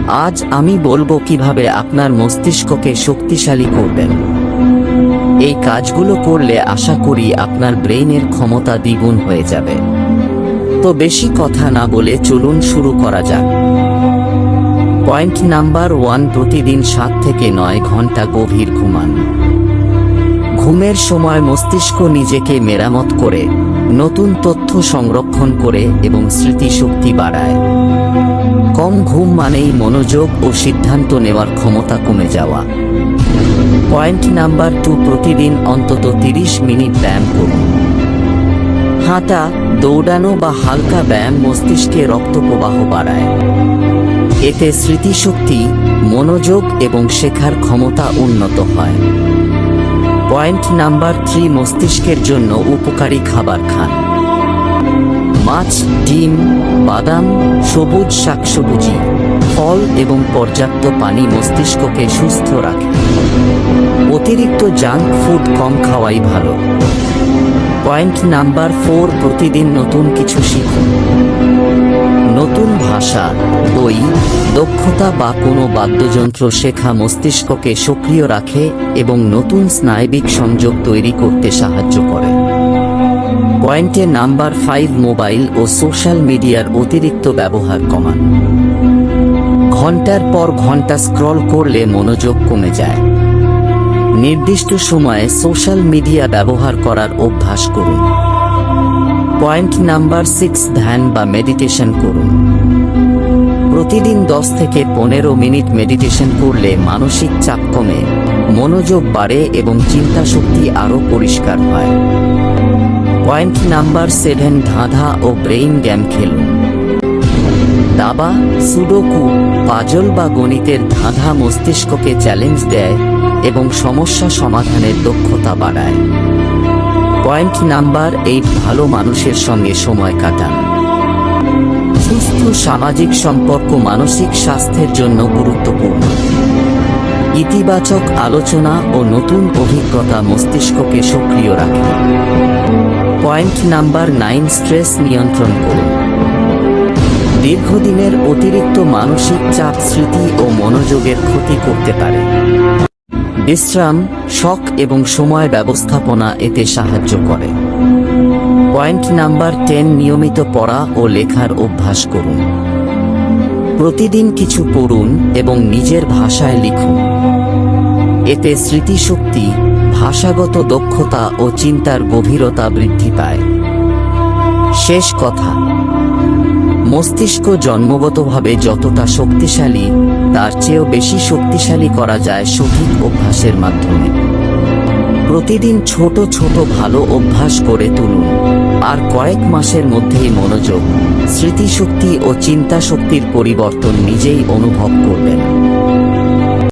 আজ আমি বলবো কিভাবে আপনার মস্তিষ্ককে শক্তিশালী করবেন। এই কাজগুলো করলে আশা করি আপনার ব্রেইনের ক্ষমতা দ্বিগুণ হয়ে যাবে। তো বেশি কথা না বলে চলুন শুরু করা যাক। পয়েন্ট নাম্বার 1, প্রতিদিন 7 থেকে 9 ঘন্টা গভীর ঘুমান। ঘুমের সময় মস্তিষ্ক নিজেকে মেরামত করে, নতুন তথ্য সংরক্ষণ করে এবং স্মৃতিশক্তি বাড়ায়। কম ঘুম মানেই মনোযোগ ও সিদ্ধান্ত নেওয়ার ক্ষমতা কমে যাওয়া। পয়েন্ট নাম্বার 2, প্রতিদিন অন্তত 30 মিনিট ব্যায়াম করুন। হাঁটা, দৌড়ানো বা হালকা ব্যায়াম মস্তিষ্কে রক্ত প্রবাহ বাড়ায়। এতে স্মৃতিশক্তি, মনোযোগ এবং শেখার ক্ষমতা উন্নত হয়। পয়েন্ট নাম্বার 3, মস্তিষ্কের জন্য উপকারী খাবার খান। মাছ, ডিম, বাদাম, সবুজ শাকসবজি, ফল এবং পর্যাপ্ত পানি মস্তিষ্ককে সুস্থ রাখে। অতিরিক্ত জাঙ্ক ফুড কম খাওয়াই ভালো। পয়েন্ট নাম্বার 4, প্রতিদিন নতুন কিছু শিখুন। নতুন ভাষা, বই, দক্ষতা বা কোনো বাদ্যযন্ত্র শেখা মস্তিষ্ককে সক্রিয় রাখে এবং নতুন স্নায়বিক সংযোগ তৈরি করতে সাহায্য করে। পয়েন্টে নাম্বার 5, মোবাইল ও সোশ্যাল মিডিয়ার অতিরিক্ত ব্যবহার কমান। ঘন্টার পর ঘন্টা স্ক্রল করলে মনোযোগ কমে যায়। নির্দিষ্ট সময়ে সোশ্যাল মিডিয়া ব্যবহার করার অভ্যাস করুন। পয়েন্ট নাম্বার 6, ধ্যান বা মেডিটেশন করুন। প্রতিদিন 10 থেকে 15 মিনিট মেডিটেশন করলে মানসিক চাপ কমে, মনোযোগ বাড়ে এবং চিন্তা শক্তি আরও পরিষ্কার হয়। পয়েন্ট নাম্বার 7, ধাঁধা ও ব্রেইন গেম খেলুন। দাবা, সুডোকু, পাজল বা গণিতের ধাঁধা মস্তিষ্ককে চ্যালেঞ্জ দেয় এবং সমস্যা সমাধানের দক্ষতা বাড়ায়। পয়েন্ট নাম্বার 8, ভালো মানুষের সঙ্গে সময় কাটান। সুস্থ সামাজিক সম্পর্ক মানসিক স্বাস্থ্যের জন্য গুরুত্বপূর্ণ। ইতিবাচক আলোচনা ও নতুন অভিজ্ঞতা মস্তিষ্ককে সক্রিয় রাখে। পয়েন্ট নাম্বার 9, স্ট্রেস নিয়ন্ত্রণ করুন। দীর্ঘদিনের অতিরিক্ত মানসিক চাপ স্মৃতি ও মনোযোগের ক্ষতি করতে পারে। বিশ্রাম, শখ এবং সময় ব্যবস্থাপনা এতে সাহায্য করে। পয়েন্ট নাম্বার 10, নিয়মিত পড়া ও লেখার অভ্যাস করুন। প্রতিদিন কিছু পড়ুন এবং নিজের ভাষায় লিখুন। এতে স্মৃতিশক্তি, ভাষাগত দক্ষতা ও চিন্তার গভীরতা বৃদ্ধি পায়। শেষ কথা, মস্তিষ্ক জন্মগতভাবে যতটা শক্তিশালী, তার চেয়েও বেশি শক্তিশালী করা যায় সঠিক অভ্যাসের মাধ্যমে। প্রতিদিন ছোট ছোট ভালো অভ্যাস করে তুলুন, আর কয়েক মাসের মধ্যেই মনোযোগ, স্মৃতিশক্তি ও চিন্তা শক্তির পরিবর্তন নিজেই অনুভব করবেন।